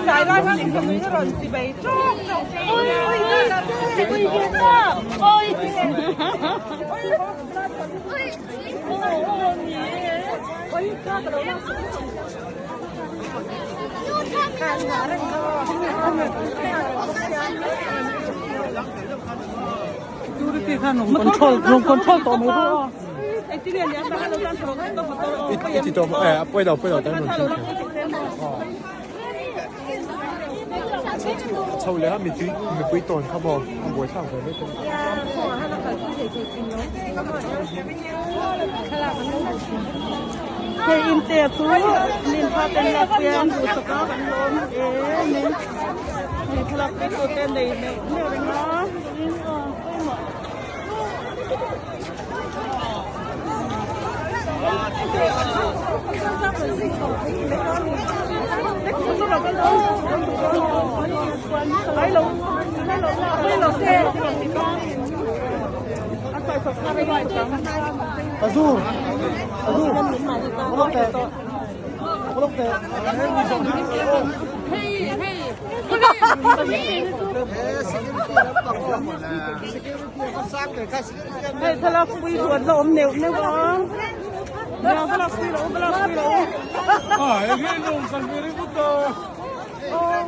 Đại ra thằng mình mới rồi thì bị trốn. Ôi ôi ôi ôi control to mo ko. Ay tingnan niya baka daw tan pero ito foto. Ito puedo tan臭你咪煮咪俾檔級喎，唔會差唔多呢種。Hey inte tu min paten la pian du saka kan lom min khlak pe to ten dei me ne renga Azul, Hey, thalak pui ruột lộm nêu nêu con. Nêu thalak pui lộm. Ah, è che non salvare tutto. Oh,